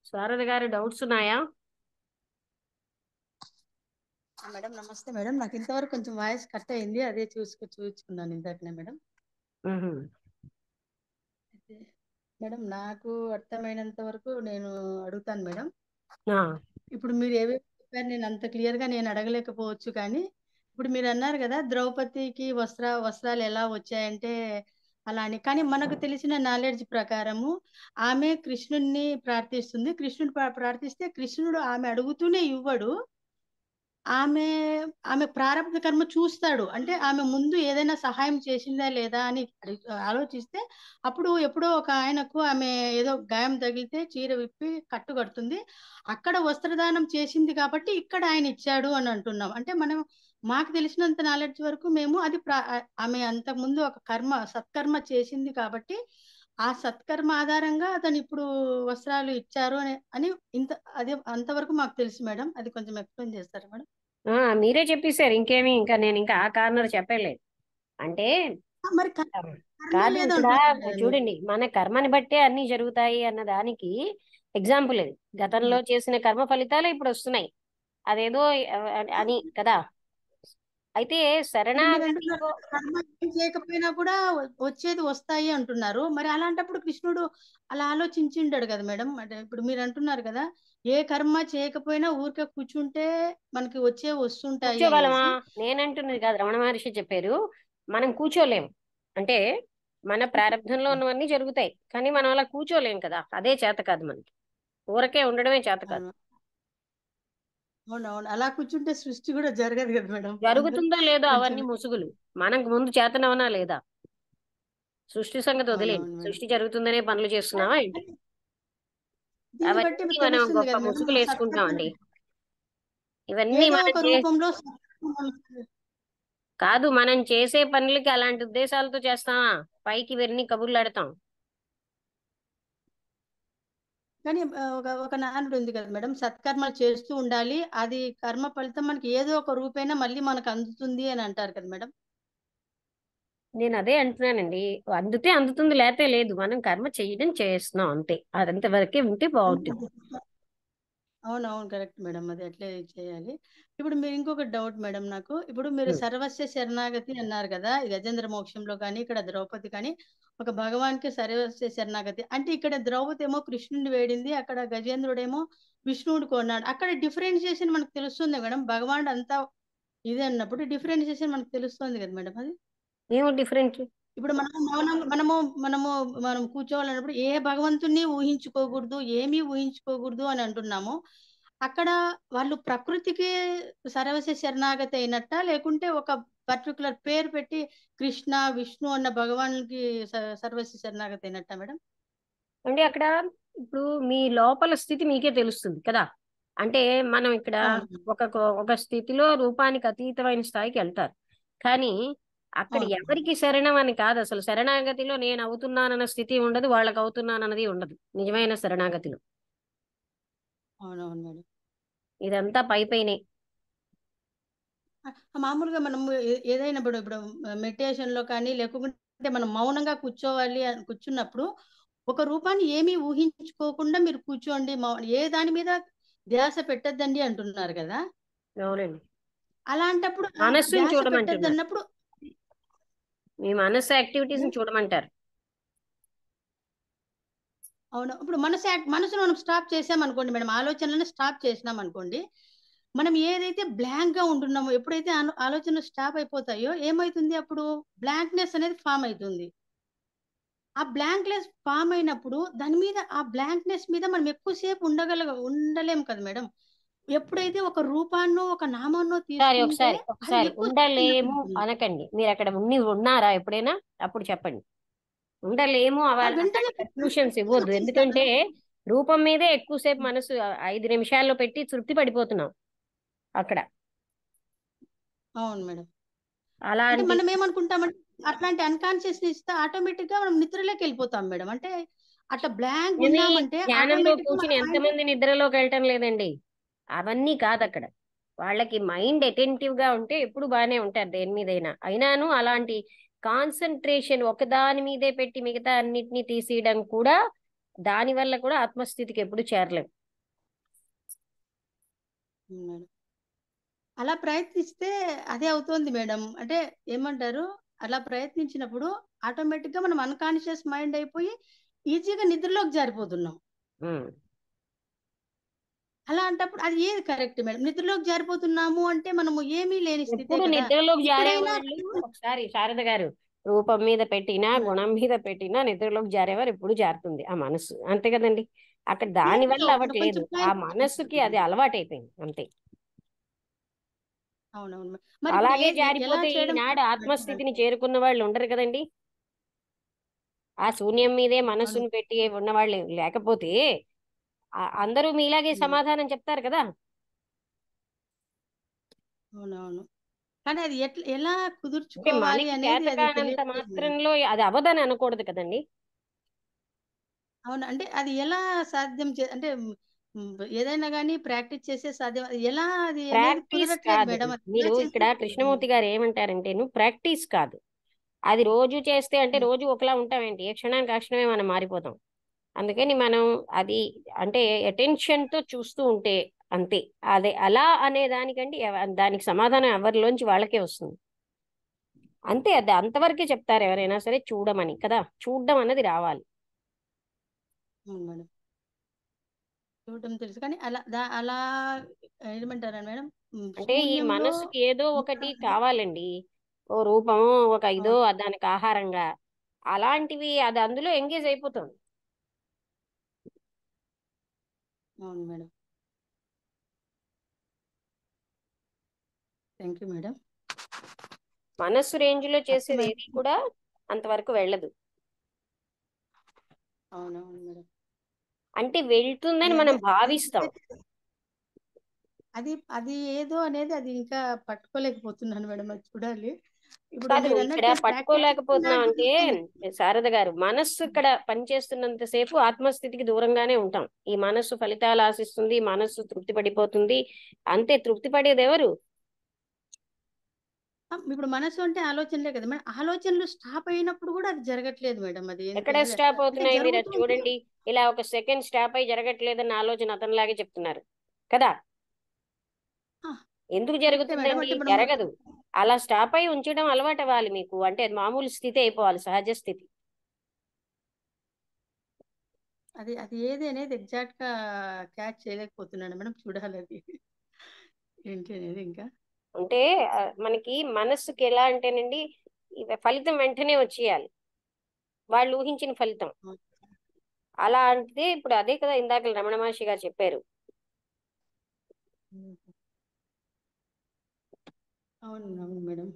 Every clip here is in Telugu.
శారద గారు డౌట్స్ ఉన్నాయా? మేడం నమస్తే మేడం. నాకు ఇంతవరకు కొంచెం వాయిస్ కట్ అయింది, అదే చూసుకున్నాను ఇందాకనే మేడం. అయితే మేడం నాకు అర్థమైనంత వరకు నేను అడుగుతాను మేడం. ఇప్పుడు మీరు ఏవేవి చెప్పారు నేను అంత క్లియర్ గా నేను అడగలేకపోవచ్చు, కానీ ఇప్పుడు మీరు అన్నారు కదా ద్రౌపదికి వస్త్రాలు ఎలా వచ్చాయంటే అలా అని. కానీ మనకు తెలిసిన నాలెడ్జ్ ప్రకారము ఆమె కృష్ణుడిని ప్రార్థిస్తుంది. కృష్ణుడు ప్రార్థిస్తే కృష్ణుడు ఆమె అడుగుతూనే ఇవ్వడు. ఆమె ఆమె ప్రారంభ కర్మ చూస్తాడు. అంటే ఆమె ముందు ఏదైనా సహాయం చేసిందా లేదా అని ఆలోచిస్తే అప్పుడు ఎప్పుడో ఒక ఆయనకు ఆమె ఏదో గాయం తగిలితే చీర విప్పి కట్టు కడుతుంది. అక్కడ వస్త్రదానం చేసింది కాబట్టి ఇక్కడ ఆయన ఇచ్చాడు అని అంటున్నాం. అంటే మనం మాకు తెలిసినంత నాలెడ్జ్ వరకు మేము అది ఆమె అంతకు ముందు ఒక సత్కర్మ చేసింది కాబట్టి ఆ సత్కర్మ ఆధారంగా అతను ఇప్పుడు వస్త్రాలు ఇచ్చారు అని ఇంత అదే అంతవరకు మాకు తెలుసు మేడం. అది కొంచెం ఎక్స్ప్లెయిన్ చేస్తారా మేడం? మీరే చెప్పేశారు, ఇంకేమి ఇంకా నేను ఇంకా ఆ కార్నర్ చెప్పలేదు. అంటే మరి కర్మ కాదు, లేదు ఇక్కడ అంటున్నారు కదా మీరు. చూడండి, మన కర్మని బట్టే అన్ని జరుగుతాయి అన్న దానికి ఎగ్జాంపుల్ ఇది. గతంలో చేసిన కర్మ ఫలితాలు ఇప్పుడు వస్తున్నాయి, అదేదో అని కదా. అయితే మరి మీరు అంటున్నారు శరణాగతిలో కర్మ ఏం చేయకపోయినా కూడా వచ్చేది వస్తాయి అంటున్నారు. మరి అలాంటప్పుడు కృష్ణుడు అలా ఆలోచించిండాడు కదా మేడం. అంటే ఇప్పుడు మీరు అంటున్నారు కదా ఏ కర్మ చేయకపోయినా ఊరికే కూర్చుంటే మనకి వస్తుంటాయి కూర్చోగలమా? అనేసి. నేనంటున్నది కాదు, రమణ మహర్షి చెప్పారు. మనం కూర్చోలేము. అంటే మన ప్రారంభంలో ఉన్నవన్నీ జరుగుతాయి, కానీ మనం అలా కూర్చోలేం కదా, అదే చేత కాదు మనకి. ఊరకే ఉండడమే చేత కాదు. అవును అవునవును, అలా కూర్చుంటే సృష్టి కూడా జరగదు కదా మేడం. అందరూ జరుగుతుందో లేదో కొంచెం. అవన్నీ ముసుగులు. మనకు ముందు చేతనవనా లేదా? సృష్టి సంగతి వదిలేండి, అవునవును మేడం. సృష్టి జరుగుతుందనే పనులు చేస్తున్నావా ఏంటి? దీన్ని బట్టి అవన్నీ మనం తెలుస్తుంది గొప్ప కదా మేడం ముసుగులు సత్కర్మ వేసుకుంటామండి. ఇవన్నీ ఏదో మనం ఒక రూపంలో కాదు, మనం చేసే పనులకి అలాంటి ఉద్దేశాలతో చేస్తామా? పైకి ఇవన్నీ కబుర్లు ఆడతాం. కానీ ఒక నానుడు ఉంది కదా మేడం, సత్కర్మలు చేస్తూ ఉండాలి, అది కర్మ ఫలితం మనకి ఏదో ఒక రూపైనా మళ్ళీ మనకు అందుతుంది అని అంటారు కదా మేడం. నేను అదే అంటున్నానండి, అందుతే అందుతుంది, లేతే లేదు. మనం కర్మ చేయడం చేస్తున్నాం అంతే, అదంతవరకే ఉంటే బాగుంటుంది. అవునవును కరెక్ట్ మేడం, అది అట్లే చేయాలి. ఇప్పుడు మీరు ఇంకొక డౌట్ మేడం నాకు. ఇప్పుడు మీరు సర్వస్వ శరణాగతి అన్నారు కదా, ఈ గజేంద్ర మోక్షంలో కానీ ఇక్కడ ద్రౌపది కానీ ఒక భగవాన్కి సర్వస్వ శరణాగతి అంటే ఇక్కడ ద్రౌపది ఏమో కృష్ణుడిని వేడింది, అక్కడ గజేంద్రుడేమో విష్ణువుడు కొన్నాడు. అక్కడ డిఫరెన్షియేషన్ మనకు తెలుస్తుంది మేడం. భగవాన్ అంతా ఇది అన్నప్పుడు డిఫరెన్షియేషన్ మనకు తెలుస్తుంది కదా మేడం. అది ఏమో డిఫరెంట్. ఇప్పుడు మనం కూర్చోవాలన్నప్పుడు ఏ భగవంతుణ్ణి ఊహించుకోకూడదు, ఏమీ ఊహించుకోకూడదు అని అంటున్నాము. అక్కడ వాళ్ళు ప్రకృతికి సర్వస్వ శరణాగతి అయినట్ట, లేకుంటే ఒక పర్టికులర్ పేరు పెట్టి కృష్ణ విష్ణు అన్న భగవాన్కి సర్వస్వ శరణాగతి అయినట్ట మేడం? అంటే అక్కడ ఇప్పుడు మీ లోపల స్థితి మీకే తెలుస్తుంది కదా. అంటే మనం ఇక్కడ అవును ఒక ఒక స్థితిలో రూపానికి అతీతమైన స్థాయికి వెళ్తారు, కానీ అక్కడ అవును ఎవరికి శరణం అని కాదు. అసలు శరణాగతిలో నేను అవుతున్నానన్న స్థితి ఉండదు, వాళ్ళకి అవుతున్నానన్నది ఉండదు నిజమైన శరణాగతిలో. అవునవును మేడం. ఇదంతా పై పైనే. మామూలుగా మనం ఏదైనా ఇప్పుడు మెడిటేషన్ లో కానీ లేకుంటే మనం మౌనంగా కూర్చోవాలి అని కూర్చున్నప్పుడు ఒక రూపాన్ని ఏమీ ఊహించుకోకుండా మీరు కూర్చోండి, ఏ దాని మీద ధ్యాస పెట్టద్దండి అంటున్నారు కదా. అవునండి, అలాంటప్పుడు ఆ మనస్సుని ధ్యాస పెట్టద్దు చూడమంటున్నారు. అన్నప్పుడు మీ మనస్సు యాక్టివిటీస్ ని ఉం? చూడమంటారు. అవును, ఇప్పుడు మనసును మనం స్టాప్ చేసాం అనుకోండి మేడం, ఆలోచనలను స్టాప్ చేసినాం అనుకోండి, మనం ఏదైతే బ్లాంక్ గా ఉంటున్నామో ఎప్పుడైతే ఆలోచనలు స్టాప్ అయిపోతాయో ఏమైతుంది, అప్పుడు బ్లాంక్నెస్ అనేది ఫామ్ అవుతుంది. ఆ బ్లాంక్నెస్ ఫామ్ అయినప్పుడు దాని మీద ఆ బ్లాంక్నెస్ మీద మనం ఎక్కువసేపు ఉండలేం కదా మేడం. ఎప్పుడైతే ఒక రూపాన్నో ఒక నామాన్నో ఒకసారి తీసుకుంటే ఒకసారి అది ఒకసారి ఎక్కువసేపు ఉండలేము ఉండగలుగుతుంది. అనకండి. మీరు అక్కడ ఉన్నారా ఎప్పుడైనా? అప్పుడు చెప్పండి. ఉండలేము వెంటనే అలాంటి కన్క్లూషన్స్ ఇవ్వద్దు, ఆలోచిస్తాం ఎందుకంటే మేడం. రూపం మీదే ఎక్కువసేపు మనసు 5 నిమిషాల్లో పెట్టి తృప్తి పడిపోతున్నాం అక్కడ. అవును మేడం. అంటే అలాంటి మనం ఏమనుకుంటామంటే అట్లాంటి అన్కాన్షియస్నెస్ ఇస్తే ఆటోమేటిక్ గా మనం నిద్రలోకి వెళ్ళిపోతాం మేడం. అంటే అట్లా బ్లాంక్ ఇది ఉన్నామంటే ధ్యానంలో ఆటోమేటిక్ మన కూర్చుని మైండ్. ఎంతమంది నిద్రలోకి వెళ్ళటం లేదండి. అవన్నీ కాదు అక్కడ. వాళ్ళకి మైండ్ అటెంటివ్ గా ఉంటే ఎప్పుడు బాగానే ఉంటారు దేని మీదైనా. అయినాను అలాంటి కాన్సన్ట్రేషన్ ఒకదాని మీదే పెట్టి మిగతా అన్నిటినీ తీసేయడం కూడా, దాని వల్ల కూడా ఆత్మస్థితికి ఎప్పుడు చేరలేం. మేడం అలా ప్రయత్నిస్తే అదే అవుతుంది మేడం. అంటే ఏమంటారు, అలా ప్రయత్నించినప్పుడు ఆటోమేటిక్ గా మనం అన్కాన్షియస్ మైండ్ అయిపోయి ఈజీగా నిద్రలోకి జారిపోతున్నాం. ఉమ్. అలాంటప్పుడు అది ఏది కరెక్ట్ మేడం? నిద్రలోకి జారిపోతున్నాము అంటే మనము ఏమీ లేని స్థితే ఎప్పుడు కదా. నిద్రలోకి ఇక్కడైనా జారేవాళ్ళు, ఒకసారి శారద గారు, రూపం మీద పెట్టినా గుణం మీద పెట్టినా నిద్రలోకి జారేవారు ఎప్పుడు జారుతుంది ఆ మనసు, అంతే కదండి. అక్కడ దాని లేదు, వల్ల అవ్వట్లేదు, కొంచెం ఆ ప్రయత్నం మనస్సుకి చేస్తున్నాను. అది అలవాటైపోయింది అంతే. అవునవును మేడం. మరి ఇప్పుడు అలాగే ఎలా జారిపోతే చేయడం ఈనాడు కరెక్ట్ అంటారు? ఆత్మస్థితిని చేరుకున్న వాళ్ళు ఉండరు కదండి. ఆ శూన్యం మీదే అవును. మనస్సును పెట్టి ఉన్నవాళ్ళు లేకపోతే అందరూ మీలాగే అవును. సమాధానం చెప్తారు కదా. అవునవును. కానీ అది ఎలా అంటే కుదుర్చుకోవాలి మనకి అనేది అది చేతకానంత తెలియట్లేదు మేడం. మాత్రంలో అది అవ్వదని అనకూడదు కదండి. అవును. అంటే అది ఎలా సాధ్యం అంటే ఏదైనా గానీ ప్రాక్టీస్ చేసే సాధ్యం, అది ఎలా అది అనేది ప్రాక్టీస్ కుదరట్లేదు కాదు. మేడం. అది ఎలా మీరు ఇక్కడ చేస్తే కుదురుతుంది? కృష్ణమూర్తి గారు ఏమంటారంటే, నువ్వు ప్రాక్టీస్ కాదు, అది రోజు చేస్తే అంటే హ్మ్. రోజు ఒకలా ఉంటామేంటి, ఏ క్షణానికి ఆ క్షణమే మనం మారిపోతాం. అందుకని మనం అది అంటే అటెన్షన్ తో చూస్తూ ఉంటే అంతే. అదే అలా అనే దానికంటే దానికి సమాధానం ఎవరిలోంచి వాళ్ళకే వస్తుంది. అంతే, అది అంతవరకే చెప్తారు ఎవరైనా సరే, చూడమని కదా, చూడడం అన్నది రావాలి. అవును మేడం. చూడటం తెలుసు కానీ అలా ఏమంటారా మేడం? అంటే ఈ శూన్యంలో మనసుకి ఏదో ఒకటి ఉన్నామంటే. కావాలండి. ఓ రూపము, ఒక ఇదో అవును. దానికి ఆహారంగా, అలాంటివి అది అందులో ఎంగేజ్ అయిపోతుంది. అవును మేడం. Thank you madam. మనస్సు రేంజ్ లో చేసేది ఏది అర్థమైంది. కూడా అంతవరకు వెళ్ళదు. అవునవును మేడం. అంటే వెళ్తుందని అది మనం అదే భావిస్తాం. అది అది ఏదో అనేది అది ఇంకా పట్టుకోలేకపోతున్నాను మేడం. అది చూడాలి. ఇప్పుడు కాదు, మీరు ఇక్కడ అన్నట్టు ప్రాక్టీస్ చేస్తే పట్టుకోలేకపోతున్నాం నాకు అంటే, కుదురుతుంది. శారద గారు, మనస్సు ఇక్కడ పనిచేస్తున్నంత సేపు ఆత్మస్థితికి దూరంగానే ఉంటాం. ఈ మనస్సు ఫలితాలు ఆశిస్తుంది, మనస్సు తృప్తి పడిపోతుంది. అంతే, తృప్తి పడేది ఎవరు? ఇప్పుడు మనసు అంటే ఆలోచనలే కదా మేడం. ఆలోచనలు స్టాప్ అయినప్పుడు కూడా అది జరగట్లేదు మేడం. అది ఎక్కడ ఎందుకు స్టాప్ అంటే అవుతున్నాయి మీరు అది జరుగుతూ ఉంటే. చూడండి. ఇలా ఒక సెకండ్ స్టాప్ అయి జరగట్లేదన్న ఆలోచన అతనిలాగే చెప్తున్నారు కదా. ఆ, ఎందుకు కరెక్టే మేడం. జరుగుతుందండి? అంటే మనం జరగదు. అలా స్టాప్ అయి ఉంచడం అలవాటు అవ్వాలి మీకు. అంటే అది మామూలు స్థితి అయిపోవాలి, సహజ స్థితి. అది అది ఏది అనేది ఎగ్జాక్ట్ గా క్యాచ్ చేయలేకపోతున్నాను మేడం. చూడాలి అది ఏంటి అనేది ఇంకా. అంటే మనకి మనస్సుకి ఎలా అంటేనండి, ఫలితం వెంటనే వచ్చేయాలి, వాళ్ళు ఊహించిన ఫలితం. అవును. అలా అంటే ఇప్పుడు అదే కదా ఇందాక రమణ మహర్షి గారు చెప్పారు. అవును అవును మేడం.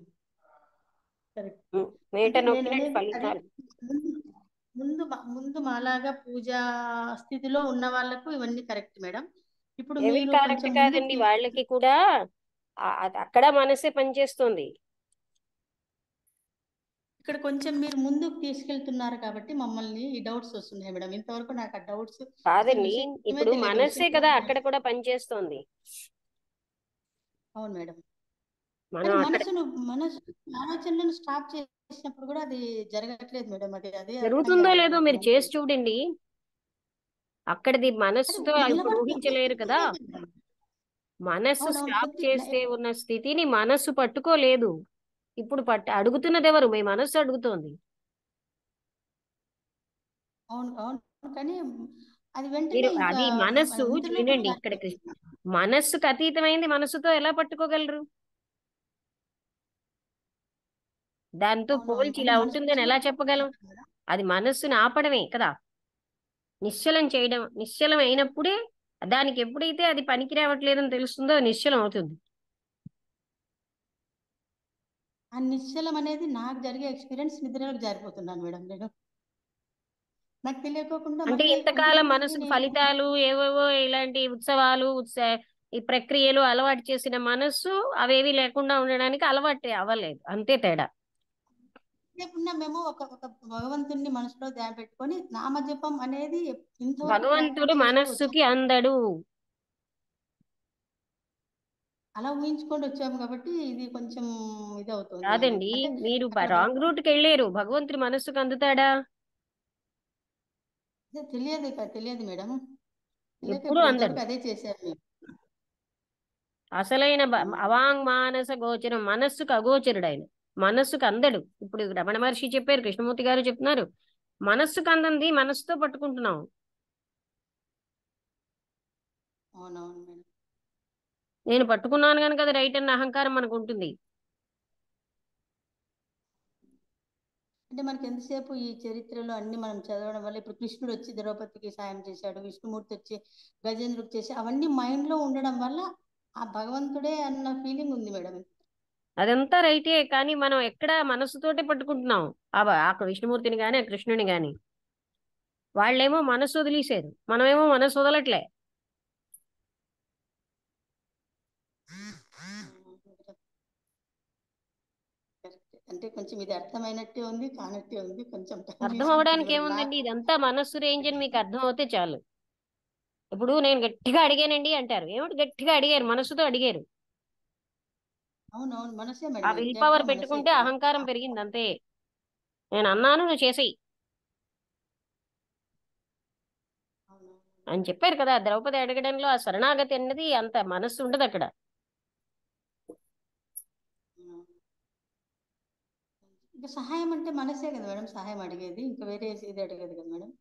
కరెక్ట్. మేట అంటే నేను నొక్కినట్టు అనేది అది ఫలితాలు. ముందు ముందు మాలాగా పూజా స్థితిలో ఉన్న వాళ్ళకు ఇవన్నీ కరెక్ట్ మేడం. ఇప్పుడు ఏవి మీరు కరెక్ట్ కొంచెం ముందుకు కాదండి, వాళ్ళకి కూడా అక్కడ మనసే పనిచేస్తుంది. ఇక్కడ కొంచెం మీరు ముందుకు తీసుకెళ్తున్నారు కాబట్టి మమ్మల్ని ఈ డౌట్స్ వస్తున్నాయి మేడం. ఇంతవరకు నాకు ఆ డౌట్స్ అసలు కాదండి, విషయమే ఇప్పుడు తెలియదు. మనస్సే విషయం కదా అక్కడ కూడా పనిచేస్తోంది. అవును మేడం. మనం కానీ అక్కడ మనసు ఆలోచనలను స్టాప్ చేసినప్పుడు కూడా అది జరగట్లేదు మేడం. అది అదే అర్థం జరుగుతుందో కావడం లేదో నాకు మీరు చేసి మనసు. చూడండి. అక్కడిది అది మనస్సుతో ఇప్పుడు నిలబడితే ఊహించలేరు కదా. మేడం. మనస్సు అవునవును స్టాప్ కొద్ది చేస్తే ఉన్న స్థితిని మనస్సు పట్టుకోలేదు. ఇప్పుడు అడుగుతున్నది ఎవరు? మీ మనస్సు అడుగుతోంది. అవును అవును. కానీ అది మీరు వెంటనే ఇంకా అది మనస్సు నిద్రలోకి వినండి, ఇక్కడికి జారిపోతుంది. మనస్సుకు అతీతమైంది మనసుతో ఎలా పట్టుకోగలరు? దాంతో అవునవును. పోల్చి అంటే ఇలా మనసు ఉంటుందని ఎలా వచ్చినప్పుడు చెప్పగలం? అది మనస్సుని ఆపడమే కదా, నిశ్చలం చేయడం. నిశ్చలం అయినప్పుడే, దానికి ఎప్పుడైతే అది పనికి రావట్లేదని తెలుస్తుందో అది నిశ్చలం అవుతుంది. ఆ నిశ్చలం అనేది నాకు జరిగే ఎక్స్పీరియన్స్, నిద్రలోకి జారిపోతున్నాను మేడం నేను. నాకు తెలియకోకుండా అంటే మళ్ళీ ఇంతకాలం కుదిరింది మనసుకు నేను. ఫలితాలు ఏవేవో ఇలాంటి ఉత్సవాలు ఈ ప్రక్రియలు అలవాటు చేసిన మనస్సు అవేవి లేకుండా ఉండడానికి అలవాటు అవ్వలేదు, అంతే తేడా. ఎంతసేపున్నా మేము ఒక భగవంతుణ్ణి మనసులో ధ్యానం పెట్టుకొని నామజపం అనేది ఇంతవరకు ప్రాక్టీస్ భగవంతుడు చేస్తూ వచ్చాం. మనస్సుకి అందడు. అలా ఊహించుకొని వచ్చాము కాబట్టి ఇది కొంచెం ఇది అవుతుంది మేడం. కాదండి, అంటే మీరు అక్కడ రాంగ్ రూట్కి వెళ్ళారు. భగవంతుడి మనస్సుకు అందుతాడా? తెలియదు మేడం. తెలియక ఎప్పుడు ఇప్పుడు అందడు. ఇంతవరకు అదే చేశారు మేము. అసలైన ఉమ్. అవాంగ్ మానస గోచరం, మనస్సుకు అగోచరుడు ఆయన. మనస్సుకు అందడు. ఇప్పుడు రమణ మహర్షి చెప్పారు, కృష్ణమూర్తి గారు చెప్తున్నారు, మనస్సుకు అందంది మనస్సుతో పట్టుకుంటున్నాం. అవునవును మేడం. నేను పట్టుకున్నాను కనుక అది రైట్ అన్న అహంకారం మనకు ఉంటుంది. అంటే మనకి ఎంతసేపు ఈ చరిత్రలో అన్ని మనం చదవడం వల్ల ఇప్పుడు కృష్ణుడు వచ్చి ద్రౌపదికి సాయం చేశాడు, విష్ణుమూర్తి వచ్చి గజేంద్రుడికి చేసి అవన్నీ మైండ్ లో ఉండడం వల్ల ఆ భగవంతుడే అన్న ఫీలింగ్ ఉంది మేడం. అదంతా రైటే, కానీ మనం ఎక్కడ మనస్సుతోటే పట్టుకుంటున్నాం. ఆ విష్ణుమూర్తిని గాని ఆ కృష్ణుని గాని. వాళ్ళేమో మనస్సు వదిలేశారు, మనమేమో మనస్సు వదలట్లే. అంటే కొంచెం ఇది అర్థమైనట్టే ఉంది, కానట్టే ఉంది, కొంచెం టైం అర్థం తీసుకుంటుంది అవడానికి మేడం ఏముందండి, నాకు. ఇదంతా మనస్సు రేంజ్ అని మీకు అర్థం అవుతే చాలు. ఇప్పుడు నేను గట్టిగా అడిగానండి అంటారు, ఏమిటి గట్టిగా అడిగారు? మనస్సుతో అడిగారు. అవునవును మనసే ఆ మేడం, విల్ ఎగ్జాక్ట్ గా పవర్ మనసే పెట్టుకుంటే ఇక్కడ. అహంకారం పెరిగింది అంతే. నేను అన్నాను, నువ్వు చేసేయి అవునవును. అని చెప్పారు కదా. ద్రౌపది అడగడంలో ఆ శరణాగతి అన్నది అంత మనస్సు ఉండదు అక్కడ. అవును. ఇంకా సహాయం అంటే మనసే కదా మేడం సహాయం అడిగేది, ఇంకా వేరే ఇది అడగదు కదా మేడం.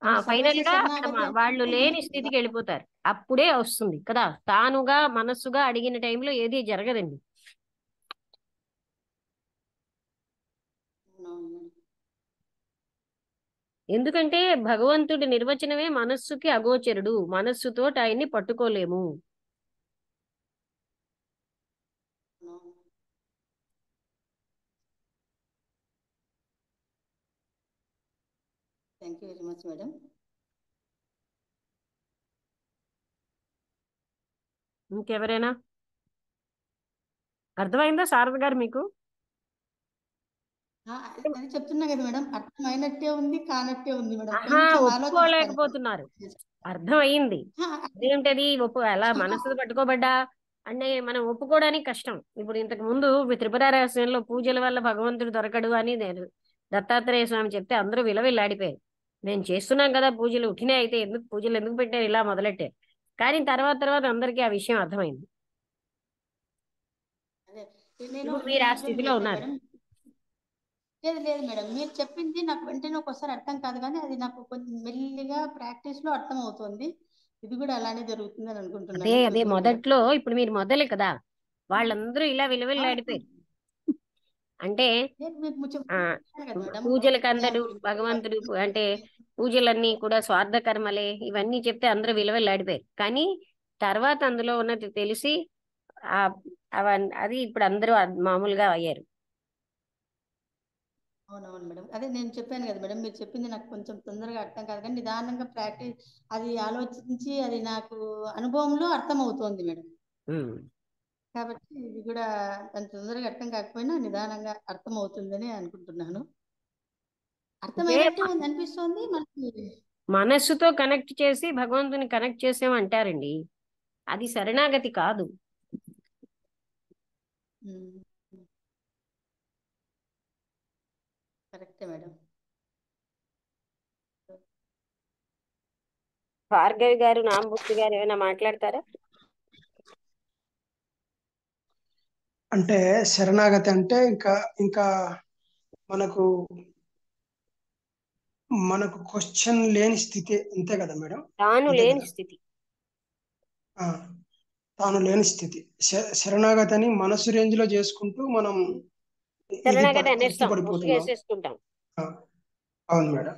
ఆ అక్కడ ఫైనల్ సర్వస్వ గా అక్కడ శరణాగతి వాళ్ళు అంటే లేని మనసే కదా. స్థితికి వెళ్ళిపోతారు. అప్పుడే వస్తుంది కదా, తానుగా మనస్సుగా అడిగిన టైంలో ఏది జరగదండి. అవునవును మేడం. ఎందుకంటే భగవంతుడి నిర్వచనమే మనస్సుకి అగోచరుడు, మనస్సుతో ఆయన్ని పట్టుకోలేము. అవునవును. Thank you very much madam. ఇంకెవరైనా? అర్థమైందా శారద గారు మీకు? ఆ, అది చెప్తున్నా కదా మేడం, అర్థమైనట్టే ఉంది, కానట్టే ఉంది మేడం, ఆహా, కొంచెం ఆలోచిస్తాను. ఒప్పుకోలేకపోతున్నారు. అర్థం అయింది. ఆ, అదేంటది అలా మనసుతో పట్టుకోబడ్డా అంటే మనం ఒప్పుకోవడానికి కష్టం. ఇప్పుడు ఇంతకు ముందు త్రిపుర రహస్యంలో పూజల వల్ల భగవంతుడు దొరకడు అని నేను దత్తాత్రేయ స్వామి చెప్తే అందరూ విలవిల్లాడిపోయారు. నేను చేస్తున్నాం కదా పూజలు, ఉఠినే అయితే ఎందుకు పూజలు ఎందుకు పెట్టారు, ఇలా మొదలెట్టారు. కానీ తర్వాత తర్వాత అందరికీ ఆ విషయం అర్థమైంది. అదే నేను ఇప్పుడు మీరు నేను ఆ అబ్జర్వ్ స్థితిలో చేశాను ఉన్నారు. మేడం. లేదు లేదు మేడం, మీరు చెప్పింది నాకు వెంటనే ఒక్కోసారి అర్థం కాదు, కానీ అది నాకు కొంచెం మెల్లిగా ప్రాక్టీస్ లో అర్థం అవుతుంది. ఇది కూడా అలానే జరుగుతుంది అని అదే అనుకుంటున్నాను అదే చూద్దాం మేడం. మొదట్లో ఇప్పుడు మీరు మొదలే కదా, వాళ్ళందరూ ఇలా అవును. విలవిల్లాడిపోయారు. అంటే నేను మీకు కొంచెం ఆ చెప్పాను కదా మేడం, పూజలకు భగవద్ అందడు గురించి భగవంతుడు అంటే పూజలన్నీ కూడా స్వార్థ కర్మలే ఇవన్నీ చెప్తే అందరూ విలువలాడిపోయారు. కానీ తర్వాత అందులో ఉన్నది తెలిసి ఆ అది ఇప్పుడు అందరూ మామూలుగా అయ్యారు. అవునవును మేడం, అదే నేను చెప్పాను కదా మేడం, మీరు చెప్పింది నాకు కొంచెం తొందరగా అర్థం కాదు, కానీ నిదానంగా ప్రాక్టీస్ అది ఆలోచించి అది నాకు అనుభవంలో అర్థం అవుతోంది మేడం. ఉమ్. కాబట్టి ఇది కూడా అంత తొందరగా అర్థం కాకపోయినా నిదానంగా అర్థం అవుతుందని అనుకుంటున్నాను. అంటే అర్థమైనట్టే ఉంది అనిపిస్తోంది మనకి. మనస్సుతో కనెక్ట్ చేసి భగవంతుని కనెక్ట్ చేసామంటారండి, అది శరణాగతి కాదు. ఉమ్, కరెక్టే మేడం. భార్గవి గారు, నామమూర్తి గారు ఏమైనా మాట్లాడతారా? అంటే శరణాగతి అంటే ఇంకా ఇంకా మనకు మనకు క్వశ్చన్ లేని స్థితి, అంతే కదా మేడం? తాను అంతే లేని కదా. స్థితి. ఆ, తాను లేని స్థితి. శరణాగతి అని మనసు రేంజ్ లో చేసుకుంటూ మనం శరణాగతి తృప్తి అనేస్తాం, ముసుగు పడిపోతున్నాం. వేసేసుకుంటాం. ఆ, అవును మేడం.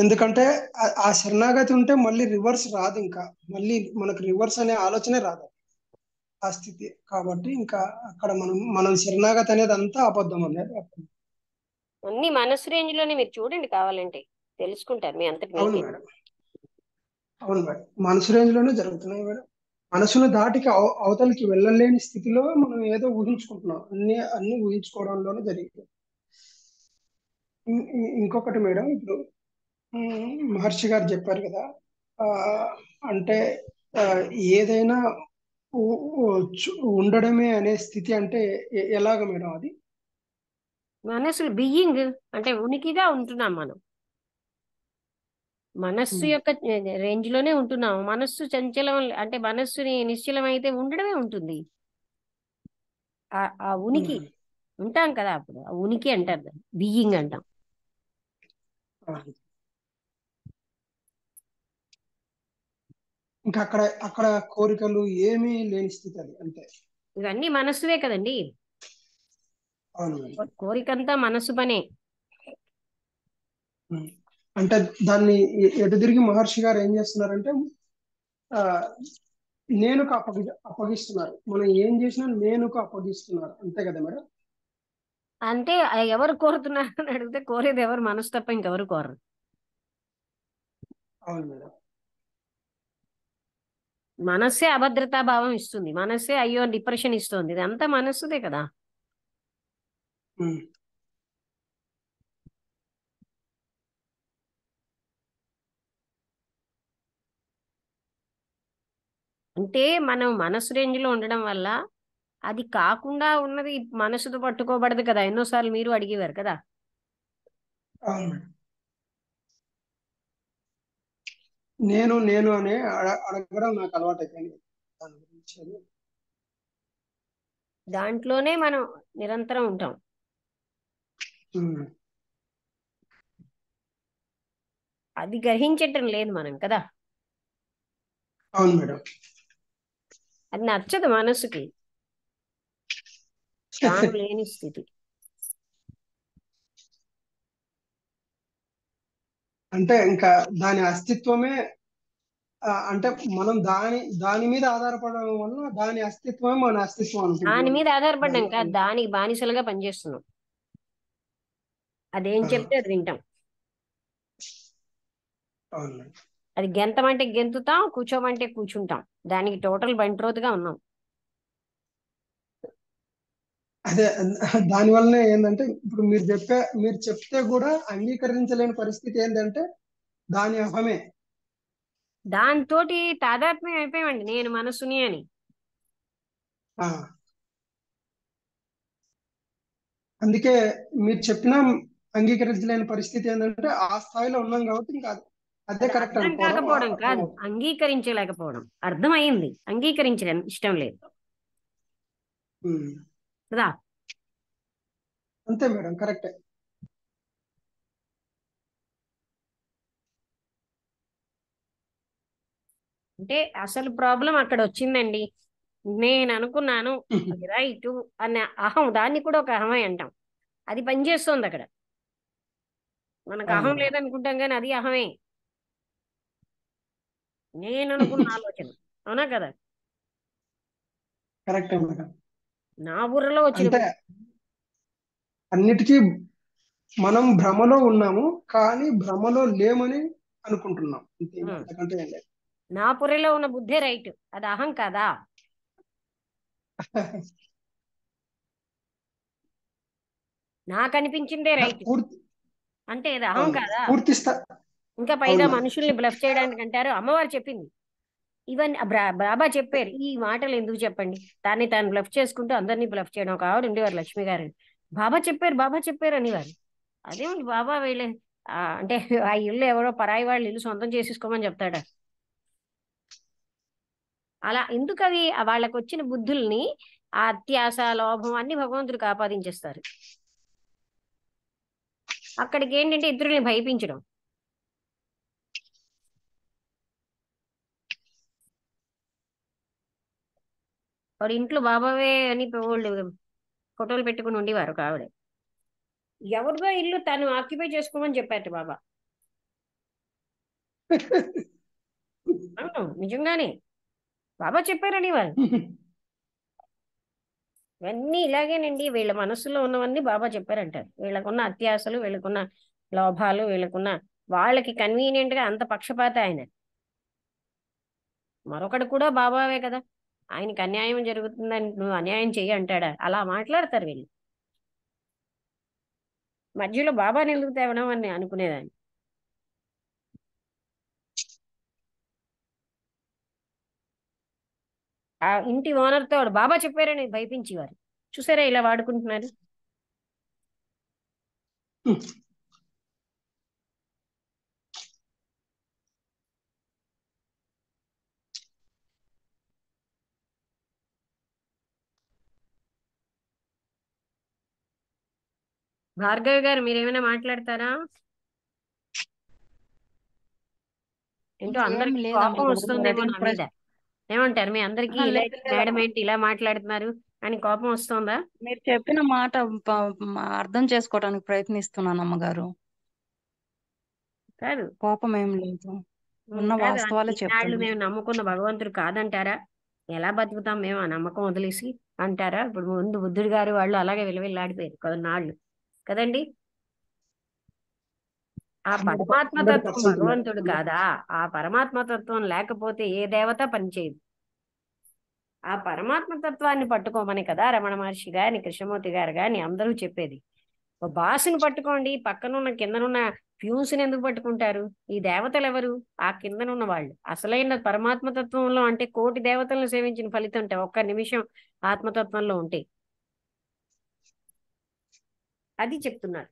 ఎందుకంటే ఆ శరణాగతి ఉంటే మళ్ళీ రివర్స్ రాదు, ఇంకా మళ్ళీ మనకు రివర్స్ అనే ఆలోచనే రాదు ఆ స్థితి. కాబట్టి ఇంకా అక్కడ మనం శరణాగతి అనేది అంతా అబద్ధం అనేది అర్థం. అన్ని మనసు రేంజ్ లోనే, మీరు చూడండి కావాలంటే తెలుసుకుంటారు మీ అంతటి అవును మీకే. మేడం. అవును మేడం, మనసు రేంజ్ లోనే జరుగుతున్నాయి మేడం. మనసును దాటికి అవతలికి వెళ్ళలేని స్థితిలో మనం ఏదో ఊహించుకుంటున్నాం, అన్ని ఊహించుకోవడంలోనే జరిగింది. ఇంకొకటి మేడం, ఇప్పుడు మహర్షి గారు చెప్పారు కదా, ఆ, అంటే ఆ, ఏదైనా ఉండడమే అనే స్థితి అంటే ఎలాగ మేడం అది? మనసు బియ్యింగ్ అంటే ఉనికిగా ఉంటున్నాం మనం. మనస్సు ఉమ్, యొక్క రేంజ్ లోనే ఉంటున్నాం. మనస్సు చంచలం అంటే మనస్సుని నిశ్చలం అయితే ఉండడమే ఉంటుంది. ఆ ఉనికి ఉమ్, ఉంటాం కదా, అప్పుడు ఆ ఉనికి అంటారు, బియ్యింగ్ అంటాం. ఆ. ఇంకా అక్కడ అక్కడ కోరికలు ఏమీ లేని స్థితి అది, అంతే. ఇవన్నీ మనస్సువే కదండి. అవును మేడం. కోరికంతా మనస్సు పనే. ఉమ్. అంటే దాన్ని ఎటు తిరిగి మహర్షి గారు ఏం చేస్తున్నారంటే, ఆ నేనుకు అప్పగిస్తున్నారు. మనం ఏం చేసినా నేనుకు అప్పగిస్తున్నారు, అంతే కదా మేడం? అంటే ఎవరు కోరుతున్నారు అని అడిగితే కోరేది ఎవరు? మనసు తప్ప ఇంకెవరు కోరరు. అవును మేడం. మనస్సే అభద్రతా భావం ఇస్తుంది, మనస్సే అయ్యో డిప్రెషన్ ఇస్తుంది. ఇదంతా మనస్సుదే కదా. ఉమ్, అంటే మనం మనసు రేంజ్ లో ఉండడం వల్ల అది కాకుండా ఉన్నది మనసుతో పట్టుకోబడదు కదా. ఎన్నోసార్లు మీరు అడిగేవారు కదా. అవును మేడం. నేను నేను అనే అడగడం నాకు అలవాటు అయిపోయింది దాని గురించి అని. దాంట్లోనే మనం నిరంతరం ఉంటాం. ఉమ్, అది గ్రహించటం లేదు మనం కదా. అవును మేడం. అది నచ్చదు మనసుకి, తాను లేని స్థితి. అంటే ఇంకా దాని అస్తిత్వమే, అంటే మనం దాని మీద ఆధారపడడం వల్ల దాని అస్తిత్వమే మన అస్తిత్వం దాని అనుకుంటున్నాం మీద మేడం. ఆధారపడ్డాం దాని కాదు, అది. దానికి బానిసలుగా పనిచేస్తున్నాం. అదేం ఆ, చెప్తే అది వింటాం. అవును మేడం. అది గెంతమంటే గెంతుతాం, కూర్చోమంటే కూర్చుంటాం. దానికి టోటల్ బంట్రోతుగా ఉన్నాం. అదే దాని వల్లనే ఏంటంటే, ఇప్పుడు మీరు చెప్తే కూడా అంగీకరించలేని పరిస్థితి ఏంటంటే దాని అహమే. దాంతోటి తాదాత్మ్యం అయిపోయామండి, నేను మనసుని అని. ఆ, అందుకే మీరు చెప్పినా అంగీకరించలేని పరిస్థితి ఏంటంటే ఆ స్థాయిలో ఉన్నాం కాబట్టి ఇంకా అదే అది కరెక్ట్ అర్థం అనుకోవడం, కాకపోవడం కాదు, అర్థమవుతుంది. అంగీకరించలేకపోవడం. అర్థమైంది, అంగీకరించడం ఇష్టం లేదు ఉమ్, కదా. అంతే మేడం, కరెక్టే. అంటే అసలు ప్రాబ్లం అక్కడ వచ్చిందండి. నేను అనుకున్నాను అది రైట్ అన్న అహం, దాన్ని కూడా ఒక అహమే అంటాం. అది పనిచేస్తుంది అక్కడ. మనకు అవును అహం మేడం. లేదనుకుంటాం కానీ అది అహమే. నేను అనుకున్న ఆలోచన, అవునా కదా. కరెక్టే మేడం. నా బుర్రలో వచ్చిన అంటే బుద్ధి. అన్నిటికీ మనం భ్రమలో ఉన్నాము, కానీ భ్రమలో లేమని అనుకుంటున్నాం, అంతే, ఇంకా ఉమ్. అంతకంటే ఏం లేదు. నా బుర్రలో ఉన్న బుద్ధే రైట్, అది అహం కదా. నాకు అనిపించిందే రైట్ పూర్తి. అంటే అది అహం అవును, కదా. పూర్తి ఇంకా అవును పైగా మేడం. మనుషుల్ని బ్లఫ్ చేయడానికి అంటారు. అమ్మవారు చెప్పింది ఇవన్నీ. బాబా చెప్పారు ఈ మాటలు ఎందుకు చెప్పండి. దాన్ని తాను బ్లఫ్ చేసుకుంటూ అందరినీ బ్లఫ్ చేయడం. ఒక ఆవిడ ఉండేవారు, లక్ష్మి గారు. బాబా చెప్పారు, బాబా చెప్పారు అనేవారు. అదేమిటి బాబా వీళ్ళే అంటే ఆ ఇల్లు ఎవరో పరాయి వాళ్ళు ఇల్లు సొంతం చేసేసుకోమని చెప్తాడా? అలా ఎందుకు అవి వాళ్ళకి వచ్చిన బుద్ధుల్ని, ఆ అత్యాస, లోభం అన్ని భగవంతుడికి ఆపాదించేస్తారు. అక్కడికి ఏంటంటే ఇతరుల్ని భయపించడం. వాడు ఇంట్లో బాబావే అని వాళ్ళు ఫోటోలు పెట్టుకుని ఉండేవారు ఒక ఆవిడ. ఎవరిదో ఇల్లు తను ఆక్యుపై చేసుకోమని చెప్పారు బాబా. అవును, నిజంగానే బాబా చెప్పారని వారు. ఇవన్నీ ఇలాగేనండి, వీళ్ళ మనసులో ఉన్నవన్నీ బాబా చెప్పారంటారు. వీళ్ళకున్న అత్యాశలు, వీళ్ళకున్న లోభాలు, వీళ్ళకున్న వాళ్ళకి కన్వీనియంట్ గా అంత పక్షపాత ఆయన. మరొకడు కూడా బాబావే కదా. ఆయనకి అన్యాయం జరుగుతుందని నువ్వు అన్యాయం చెయ్యి అంటాడా? అలా మాట్లాడతారు వీళ్ళు. మధ్యలో బాబాని ఎందుకు తేవడం అని అనుకునేదాన్ని. ఆ ఇంటి ఓనర్తో బాబా చెప్పారని భయపించేవారు. చూసారా ఇలా వాడుకుంటున్నారు. భార్గవి గారు మీరేమైనా మాట్లాడతారా? ఏంటో ఏం అందరికి లేదమ్మా కోపం గారు, మీరు వస్తుందేమో అడిగిన నా మీద. ప్రశ్న ఏమంటారు? మీ అందరికి ఇలా లేదు మేడం లేదమ్మా. ఏంటి ఇలా మాట్లాడుతున్నారు అని కోపం వస్తుందా? మీరు చెప్పిన మాట అర్థం చేసుకోవడానికి ప్రయత్నిస్తున్నాను అమ్మగారు. కాదు కోపం ఏం లేదు, ఉన్న కాదు వాస్తవాలే ఇన్నాళ్ళు మేము చెప్తున్నాను. నమ్ముకున్న భగవంతుడు కాదంటారా? ఎలా బతుకుతాం మేము ఆ నమ్మకం వదిలేసి అంటారా? ఇప్పుడు ముందు బుద్ధుడు గారు వాళ్ళు అలాగే విలువెల్లాడిపోయారు కొన్నాళ్ళు కదండి. ఆ 100% పరమాత్మ తత్వం 100% మేడం. భగవంతుడు కాదా? ఆ పరమాత్మ తత్వం లేకపోతే ఏ దేవత పనిచేయదు. ఆ పరమాత్మ తత్వాన్ని పట్టుకోమని కదా రమణ మహర్షి గాని కృష్ణమూర్తి గారు గాని అందరూ చెప్పేది. ఓ బాసుని పట్టుకోండి, పక్కనున్న కిందనున్న ఫ్యూన్స్ని ఎందుకు పట్టుకుంటారు? ఈ దేవతలు ఎవరు? ఆ కిందనున్న వాళ్ళు. అసలైన పరమాత్మతత్వంలో అంటే కోటి దేవతలను సేవించిన ఫలితం ఉంటే ఒక్క నిమిషం ఆత్మతత్వంలో ఉంటే అది చెప్తున్నారు.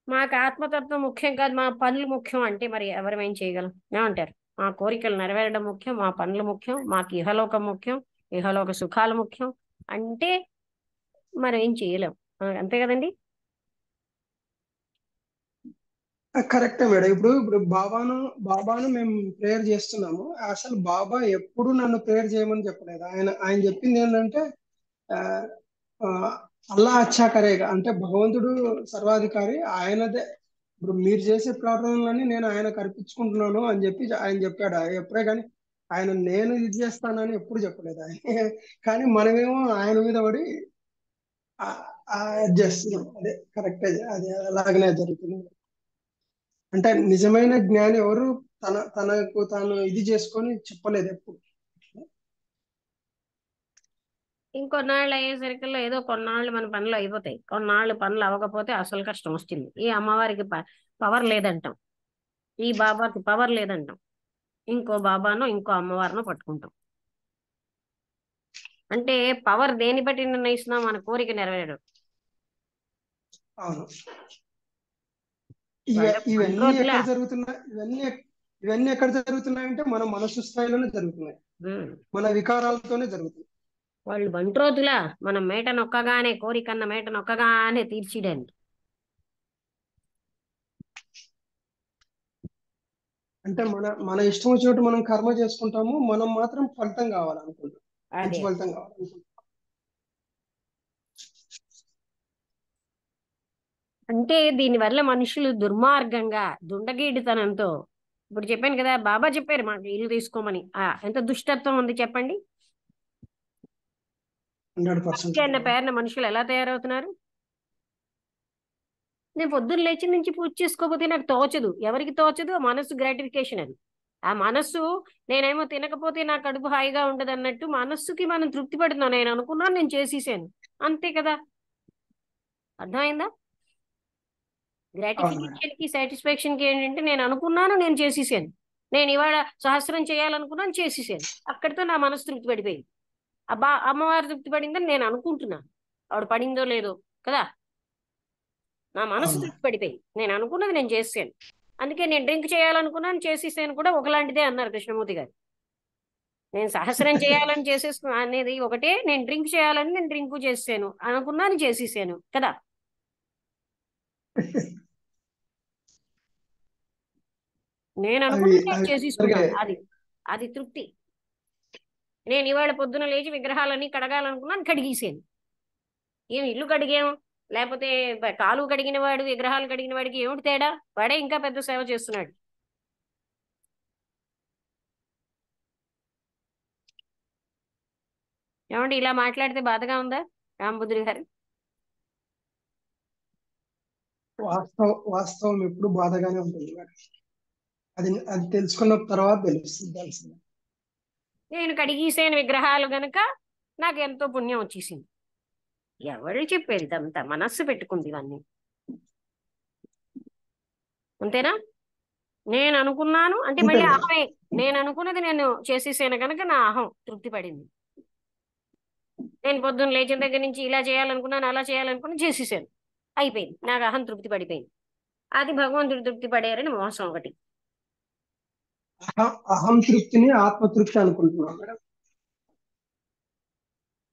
మాకు ఆత్మతత్వం ముఖ్యం కాదు, మా పనులు ముఖ్యం అంటే మరి ఎవరేం చేయగలం? ఏమంటారు? మా కోరికలు నెరవేరడం ముఖ్యం, మా పనులు ముఖ్యం, మాకు ఇహలోకం ముఖ్యం, ఇహలోక సుఖాలు ముఖ్యం అంటే మనం ఏం చేయలేం. అంతే కదండి. కరెక్టే మేడం. ఇప్పుడు బాబాను మేము ప్రేయర్ చేస్తున్నాము. అసలు బాబా ఎప్పుడు నన్ను ప్రేయర్ చేయమని చెప్పలేదు. ఆయన చెప్పింది ఏంటంటే ఆ, ఆ, అల్లా అచ్చా కరేగా, అంటే భగవంతుడు సర్వాధికారి ఆయనదే. ఇప్పుడు మీరు చేసే ప్రార్థనలన్నీ నేను ఆయనకు అర్పించుకుంటున్నాను అని చెప్పి ఆయన చెప్పాడు. ఎప్పుడే కానీ ఆయన నేను ఇది చేస్తానని ఎప్పుడు చెప్పలేదు ఆయన. కానీ మనమేమో ఆయన మీద పడి చేస్తున్నాం. అదే కరెక్టే, అది అలాగనే జరుగుతుంది. అంటే నిజమైన జ్ఞాని ఎవరు తనకు తాను ఇది చేసుకొని చెప్పలేదు ఎప్పుడు. ఇంకొన్నాళ్ళు అయ్యేసరికల్లా ఏదో కొన్నాళ్ళు మన పనులు అయిపోతాయి. కొన్నాళ్ళు పనులు అవ్వకపోతే అసలు కష్టం వస్తుంది. ఈ అమ్మవారికి పవర్ లేదంటాం, ఈ బాబాకి పవర్ లేదంటాం, ఇంకో బాబానో ఇంకో అమ్మవారినో పట్టుకుంటాం. అంటే పవర్ దేని బట్టి నిర్ణయిస్తున్నాం? మన కోరిక నెరవేరడం. అవును. వాళ్ళ ఇవన్నీ బంట్రోతులా? ఎక్కడ జరుగుతున్నాయి? ఇవన్నీ ఎక్కడ జరుగుతున్నాయంటే మన మనసు స్థాయిలోనే జరుగుతున్నాయి, మన వికారాలతోనే జరుగుతున్నాయి. వాళ్ళు బంట్రోతులా? మనం మేట నొక్కగానే కోరికన్న మేట నొక్కగానే తీర్చిడానికి. అంటే మన ఇష్టం వచ్చినట్టు మనం కర్మ చేసుకుంటాము. మనం మాత్రం ఫలితం కావాలనుకుంటాం, మంచి అదే ఫలితం కావాలనుకుంటాం. అంటే దీనివల్ల మనుషులు దుర్మార్గంగా దుండగీడితనంతో, ఇప్పుడు చెప్పాను కదా బాబా చెప్పారు మాకు ఇల్లు తీసుకోమని, ఎంత దుష్టత్వం ఉంది చెప్పండి. 100% అన్న పేరున మనుషులు ఎలా తయారవుతున్నారు? నేను పొద్దున్న లేచి నుంచి పూజ చేసుకోకపోతే నాకు తోచదు. ఎవరికి తోచదు? మనసు గ్రాటిఫికేషన్ అది. ఆ మనస్సు నేనేమో తినకపోతే నా కడుపు హాయిగా ఉండదు అన్నట్టు మనస్సుకి మనం తృప్తి పడుతున్నాం. నేను అనుకున్నాను, నేను చేసేసాను, అంతే కదా. అర్థమైందా? అవును మేడం. గ్రాటిఫికేషన్ కి సాటిస్ఫాక్షన్ కి ఏంటంటే నేను అనుకున్నాను, నేను చేసేసాను. నేను ఇవాళ సహస్రం చేయాలనుకున్నాను, చేసేసాను. అక్కడితో నా మనసు తృప్తి పడిపోయింది. అమ్మవారు తృప్తి పడిందని నేను అనుకుంటున్నాను. ఆవిడ పడిందో లేదో కదా, నా మనసు అవును తృప్తి పడిపోయింది. నేను అనుకున్నది నేను చేసాను. అందుకే నేను డ్రింక్ చేయాలనుకున్నాను, చేసేసాను కూడా ఒకలాంటిదే అన్నారు కృష్ణమూర్తి గారు. నేను సహస్రం చేయాలని చేసేసుకున్నా అనేది ఒకటే, నేను డ్రింక్ చేయాలని నేను డ్రింక్ చేసాను అనుకున్నాను, చేసేసాను కదా. నేను అవి అనుకున్నది నేను అవి చేసేసుకున్నాను, అది అది తృప్తి. నేను ఇవాళ పొద్దున లేచి విగ్రహాలన్నీ కడగాలనుకున్నాను, కడిగేసాను. ఏం ఇల్లు కడిగాం లేకపోతే కాలు కడిగిన వాడు విగ్రహాలు కడిగిన వాడికి ఏమిటి తేడా? వాడే ఇంకా పెద్ద సేవ చేస్తున్నాడు. ఏమండి ఇలా మాట్లాడితే బాధగా ఉందా రామబుద్ధుడి గారు? వాస్తవం ఎప్పుడు బాధగానే ఉంటుంది మేడం. అది తెలుసుకున్న తర్వాత తెలుస్తుంది. నేను కడిగేసాను విగ్రహాలు గనక నాకు ఎంతో పుణ్యం వచ్చేసింది. ఎవరు చెప్పేది ఇదంతా? మనస్సు పెట్టుకుంది ఇవన్నీ. అంతేనా? నేను అనుకున్నాను అంటే అంతే మళ్ళీ మేడం. అహమే. నేను అనుకున్నది నేను చేసేసాను కనుక నా అహం తృప్తి పడింది. నేను పొద్దున్న లేచిన దగ్గర నుంచి ఇలా చేయాలనుకున్నాను, అలా చేయాలనుకున్నాను, చేసేసాను, అయిపోయింది. నాకు అహం తృప్తి పడిపోయింది. అది భగవంతుడు తృప్తి పడారని మోసం ఒకటి. అహం తృప్తిని ఆత్మతృప్తి అనుకుంటున్నాను మేడం.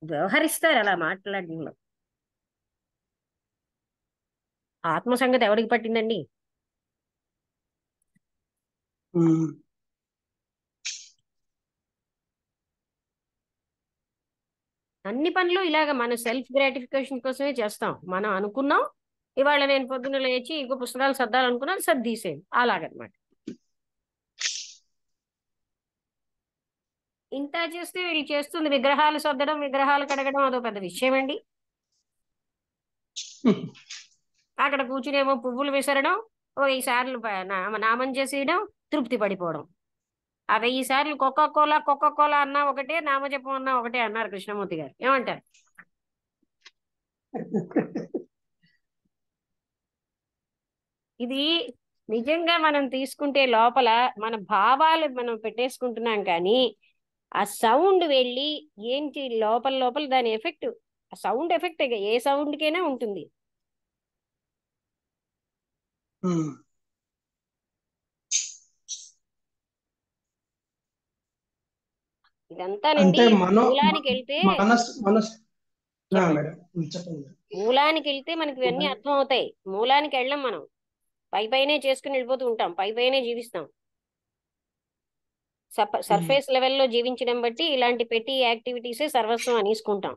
వ్యవహరిస్తారు అలా మాట్లాడడంలో. ఆత్మ సంగతి ఎవరికి పట్టిందండి? ఉమ్. అన్ని పనులు ఇలాగ మన సెల్ఫ్ గ్రాటిఫికేషన్ కోసమే చేస్తాం. మనం అనుకున్నాం ఇవాళ నేను పొద్దున్న లేచి ఇంకో పుస్తకాలు సర్దాలనుకున్నాను, సర్దీసేది అలాగనమాట. ఇంత చేస్తే వీళ్ళు చేస్తుంది విగ్రహాలు సర్దడం, విగ్రహాలు కడగడం అదో పెద్ద విషయం అండి. అక్కడ కూర్చునేమో పువ్వులు విసరడం, ఓ 1000 సార్లు నామం చేసేయడం, తృప్తి పడిపోవడం. ఆ 1000 సార్లు కోకా కోలా అన్నా ఒకటే, నామజపం అన్నా ఒకటే అన్నారు కృష్ణమూర్తి గారు. ఏమంటారు? ఇది నిజంగా మనం తీసుకుంటే లోపల మన భావాలు మనం పెట్టేసుకుంటున్నాం, కానీ ఆ సౌండ్ వెళ్ళి ఏంటి లోపల లోపల దాని ఎఫెక్ట్, ఆ సౌండ్ ఎఫెక్ట్ ఏ సౌండ్కైనా ఉంటుంది. ఉమ్. ఇదంతానండి అంటే మూలానికి వెళ్తే మనస్ చెప్పండి. మేడం చెప్పండి. మూలానికి వెళ్తే మనకి ఇవన్నీ అర్థం అవుతాయి. మూలానికి వెళ్ళం మనం, పై పైనే చేసుకుని వెళ్ళిపోతూ ఉంటాం, పై పైనే జీవిస్తాం. సర్ఫేస్ లెవెల్లో జీవించడం బట్టి ఇలాంటి పెట్టి యాక్టివిటీసే సర్వస్వం అనేసుకుంటాం.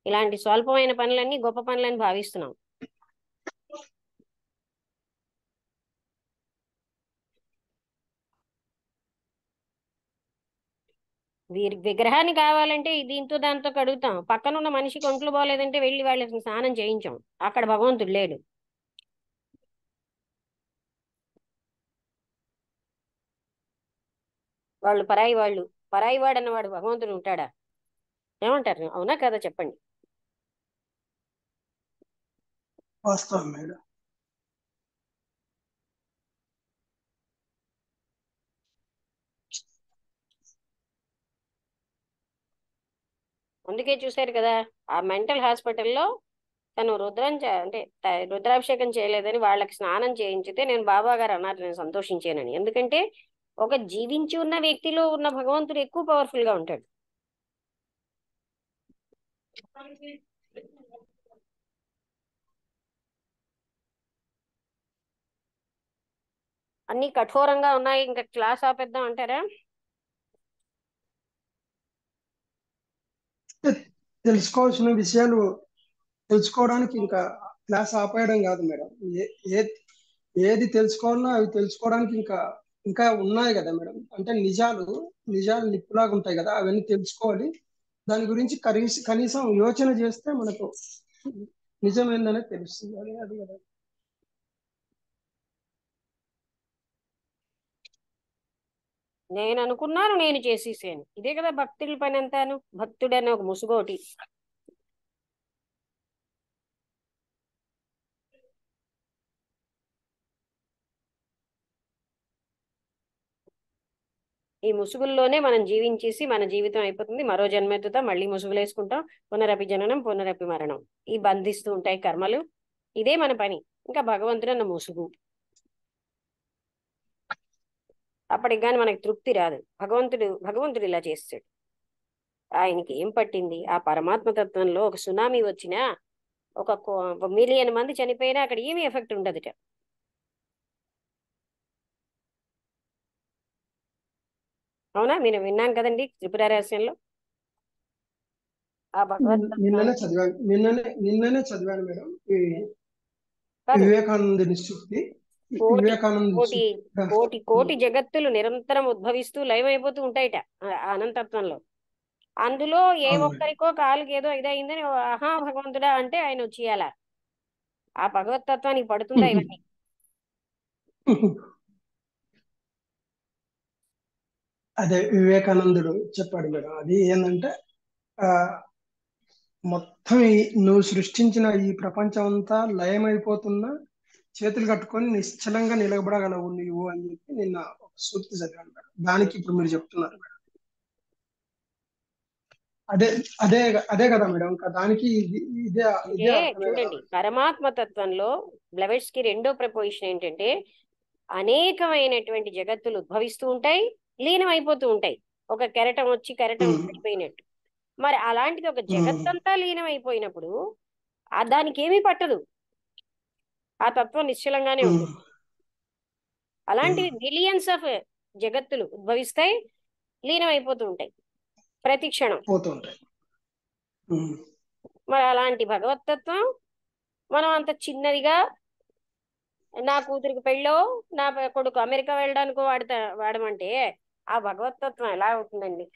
ఇలాంటి స్వల్పమైన పనులన్నీ గొప్ప పనులని భావిస్తున్నాం. వీరి విగ్రహాన్ని కావాలంటే దీంతో దాంతో కడుగుతాం, పక్కనున్న మనిషికి ఒంట్లో బాగోలేదంటే వెళ్ళి వాళ్ళకి స్నానం చేయించాం, అక్కడ భగవంతుడు లేడు. వాళ్ళు పరాయి వాళ్ళు, పరాయి వాడు అన్నవాడు భగవంతుడు ఉంటాడా? ఏమంటారు? అవునా కదా చెప్పండి. వాస్తవం మేడం. అందుకే చూశారు కదా, ఆ మెంటల్ హాస్పిటల్లో తను అంటే రుద్రాభిషేకం చేయలేదని వాళ్ళకి స్నానం చేయించితే నేను బాబా గారు అన్నారు నేను సంతోషించానని. ఎందుకంటే ఒక జీవించి ఉన్న వ్యక్తిలో ఉన్న భగవంతుడు ఎక్కువ పవర్ఫుల్ గా ఉంటాడు. అన్ని కఠోరంగా ఉన్నాయి, ఇంకా క్లాస్ ఆపేద్దాం అంటారా? తెలుసుకోవాల్సిన విషయాలు తెలుసుకోవడానికి ఇంకా క్లాస్ ఆపేయడం కాదు మేడం. ఏది తెలుసుకోవాలన్నా అవి తెలుసుకోవడానికి ఇంకా ఇంకా ఉన్నాయి కదా మేడం. అంటే నిజాలు నిప్పులాగా ఉంటాయి కదా, అవన్నీ తెలుసుకోవాలి. దాని గురించి కనీసం యోచన చేస్తే మనకు నిజమేందనే తెలుస్తుంది. అది కదా. నేను అనుకున్నాను, నేను చేసేసాను, ఇదే కదా భక్తుల పని అంతాను. భక్తుడని ఒక ముసుగోటి. ఈ ముసుగుల్లోనే మనం జీవించేసి మన జీవితం అయిపోతుంది, మరో జన్మెత్తుతాం, మళ్ళీ ముసుగులు వేసుకుంటాం, పునరపి జననం పునరపి మరణం, ఈ బంధిస్తూ ఉంటాయి కర్మలు. ఇదే మన పని. ఇంకా భగవంతుడు అన్న ముసుగు. అప్పటికి కానీ మనకి తృప్తి రాదు. భగవంతుడు ఇలా చేస్తాడు. ఆయనకి ఏం పట్టింది? ఆ పరమాత్మ తత్వంలో ఒక సునామీ వచ్చినా, ఒక 1,000,000 మంది చనిపోయినా అక్కడ ఏమీ ఎఫెక్ట్ ఉండదుట. అవునా? నేను విన్నాను కదండి త్రిపుర రహస్యంలో ఆ నిన్ననే భగవతత్వానికి. చదివాను మేడం. ఈ కాదు, వివేకానందుని సూక్తి. కోటి వివేకానంద కోటి సూక్తి. కోటి కోటి జగత్తులు నిరంతరం ఉద్భవిస్తూ లయమైపోతూ ఉంటాయిట ఆ అనంతత్వంలో. అందులో ఏ అవును మేడం. ఒక్కరికో కాలుకి ఏదో ఇదయిందని ఆహా భగవంతుడా అంటే ఆయన వచ్చేయాల. ఆ భగవతత్వానికి పడుతుందా ఇవన్నీ? అదే వివేకానందుడు చెప్పాడు మేడం. అది ఏంటంటే ఆ మొత్తం నువ్వు సృష్టించిన ఈ ప్రపంచం అంతా లయమైపోతున్నా చేతులు కట్టుకొని నిశ్చలంగా నిలబడగలవు నువ్వు అని చెప్పి నిన్న ఒక సూక్తి చదివాను మేడం. దానికి ఇప్పుడు మీరు చెప్తున్నారు మేడం. అదే అదే అదే కదా మేడం. ఇంకా దానికి ఇదే అంటే అర్థమే కదా చూడండి, మేడం. పరమాత్మ తత్వంలో బ్లెవెట్స్ కి రెండో ప్రపోజిషన్ ఏంటంటే అనేకమైనటువంటి జగత్తులు ఉద్భవిస్తూ ఉంటాయి, లీనమైపోతూ ఉంటాయి. ఒక కెరటం వచ్చి కెరటం ఉమ్, పడిపోయినట్టు. మరి అలాంటిది ఒక ఉమ్, జగత్తంతా లీనమైపోయినప్పుడు దానికి ఏమీ పట్టదు, ఆ తత్వం నిశ్చలంగానే ఉమ్, ఉంటుంది. అలాంటివి ఉమ్, మిలియన్స్ ఆఫ్ జగత్తులు ఉద్భవిస్తాయి, లీనమైపోతూ ఉంటాయి ప్రతి క్షణం. పోతూ ఉంటాయి. ఉమ్, మరి అలాంటి భగవతత్వం మనం అంత చిన్నదిగా, నా కూతురికి పెళ్ళో నా కొడుకు అమెరికా వెళ్ళడానికి వాడమంటే ఆ భగవతత్వం ఎలా అవుతుందండి?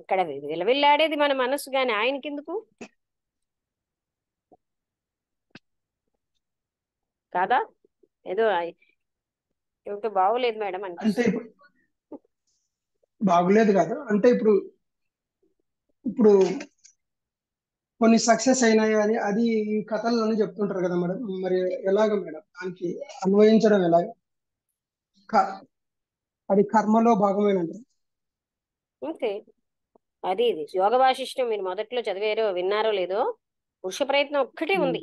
ఇక్కడ విలవిల్లాడేది మన మనసు, గాని ఆయనకెందుకు కాదా? ఏదో ఏమిటో బాగోలేదు మేడం అంటే అనిపిస్తుంది. ఇప్పుడు బాగులేదు కాదు అంటే ఇప్పుడు ఇప్పుడు కొన్ని సక్సెస్ అయినాయి అని అది ఈ కథలను చెప్తుంటారు కదా మేడం. మరి ఎలాగ మేడం దానికి అన్వయించడం ఎలాగ? క- అది కర్మలో భాగమేనంటారు. అంతే. ఇది యోగ వాసిష్టం మీరు మొదట్లో చదివారో విన్నారో లేదో, పురుష ప్రయత్నం ఒక్కటే ఉమ్, ఉంది.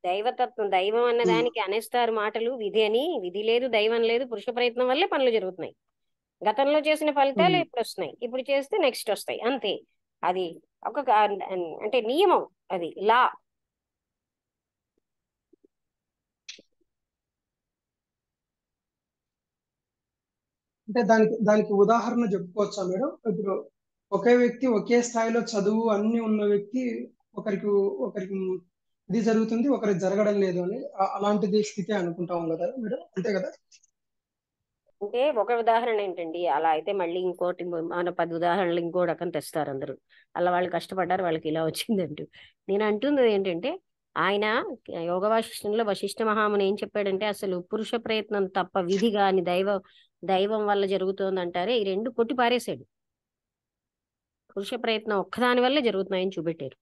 దైవతత్వం, దైవం అన్న ఉమ్, దానికి అనేస్తారు మాటలు, విధి అని. విధి లేదు, దైవం లేదు, పురుష ప్రయత్నం వల్లే పనులు జరుగుతున్నాయి. గతంలో చేసిన ఫలితాలు ఉమ్. ఇప్పుడు వస్తున్నాయి, ఇప్పుడు చేస్తే నెక్స్ట్ వస్తాయి, అంతే. అది ఒక అంటే నియమం, అది లా. అంటే దానికి దానికి ఉదాహరణ చెప్పుకోవచ్చా మేడం? ఇప్పుడు ఒకే వ్యక్తి ఒకే స్థాయిలో చదువు అన్ని ఉన్న వ్యక్తి ఒకరికి ఒకరికి ఇది జరుగుతుంది, ఒకరికి జరగడం లేదు అని అలాంటిది స్థితి అనుకుంటాం కదా మేడం, అంతే కదా? అంటే ఒక ఉదాహరణ ఏంటండి, అలా అయితే మళ్ళీ ఇంకోటి మన 10 ఉదాహరణలు ఇంకో రకం తెస్తారు అందరూ. అలా వాళ్ళు కష్టపడ్డారు, వాళ్ళకి ఇలా వచ్చిందంటూ. నేను అంటున్నది ఏంటంటే, ఆయన యోగ వాసిష్టంలో వశిష్ఠ మహాముని ఏం చెప్పాడంటే, అసలు పురుష ప్రయత్నం తప్ప విధి కాని దైవం వల్ల జరుగుతోంది అంటారే, ఈ రెండు కొట్టి పారేశాడు. పురుష ప్రయత్నం ఒక్కదాని వల్లే జరుగుతున్నాయని చూపెట్టారు.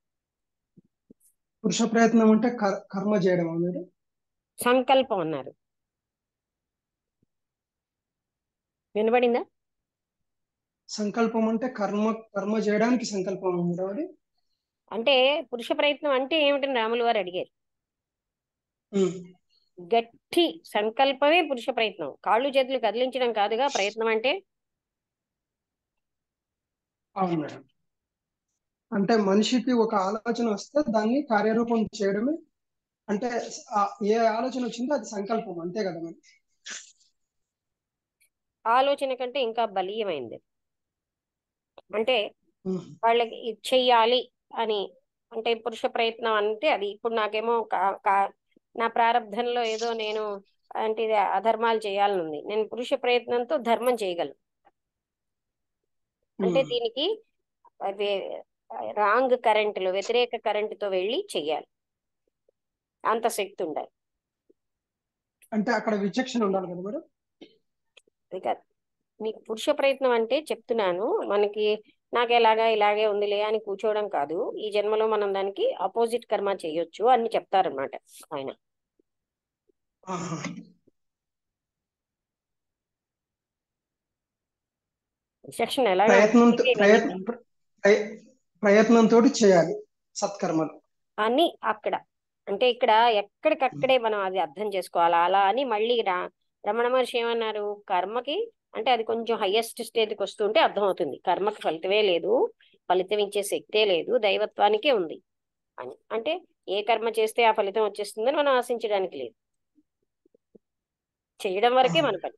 పురుష ప్రయత్నం అంటే కర్మ చేయడం మేడం. సంకల్పం అన్నారు. వినబడిందా? సంకల్పం అంటే కర్మ కర్మ చేయడానికి సంకల్పం మేడం అది. అంటే పురుష ప్రయత్నం అంటే ఏమిటని రాములు వారు అడిగారు. ఉమ్, గట్టి సంకల్పమే పురుష ప్రయత్నం, కాళ్ళు చేతులు కదిలించడం కాదుగా ప్రయత్నం అంటే. అవును మేడం. అంటే మనిషికి ఒక ఆలోచన వస్తే దాన్ని కార్యరూపం చేయడమే. అంటే ఏ ఆలోచన వచ్చిందో అది సంకల్పం, అంతే కదా మేడం? ఆలోచన కంటే ఇంకా బలీయమైంది. అంటే ఉమ్, వాళ్ళకి ఇది చెయ్యాలి అని, అంటే పురుష ప్రయత్నం అంటే అది. ఇప్పుడు నాకేమో నా ప్రారంధంలో ఏదో నేను అంటే ఇది అధర్మాలు చేయాలని ఉంది, నేను పురుష ప్రయత్నంతో ధర్మం చేయగలను. అంటే ఉమ్. దీనికి రాంగ్ కరెంటులో, వ్యతిరేక కరెంటుతో వెళ్ళి చెయ్యాలి, అంత శక్తి ఉండాలి. అంటే అక్కడ విచక్షణ ఉండాలి కదా మేడం? అది కాదు, మీకు పురుష ప్రయత్నం అంటే చెప్తున్నాను, మనకి నాకు ఇలాగే ఉందిలే అని కూర్చోవడం కాదు. ఈ జన్మలో మనం దానికి ఆపోజిట్ కర్మ చేయొచ్చు అని చెప్తారనమాట ఆయన. ఆహా. సెక్షన్ ఎలాగా ప్రయత్నంతో అంటే ఇవన్నీ ప్రయత్నంతో చేయాలి సత్కర్మలు అని అక్కడ, అంటే ఇక్కడ ఎక్కడికక్కడే మనం అది అర్థం చేసుకోవాలి. అలా అని మళ్ళీ రమణ మహర్షి ఏమన్నారు, కర్మకి అంటే అది కొంచెం హయ్యెస్ట్ స్టేజ్కి వస్తుంటే అర్థమవుతుంది, కర్మకి ఫలితమే లేదు, ఫలితం ఇచ్చే శక్తే లేదు, దైవత్వానికే ఉంది అని. అంటే ఏ కర్మ చేస్తే ఆ ఫలితం వచ్చేస్తుందని మనం ఆశించడానికి లేదు, చేయడం వరకే మన పని.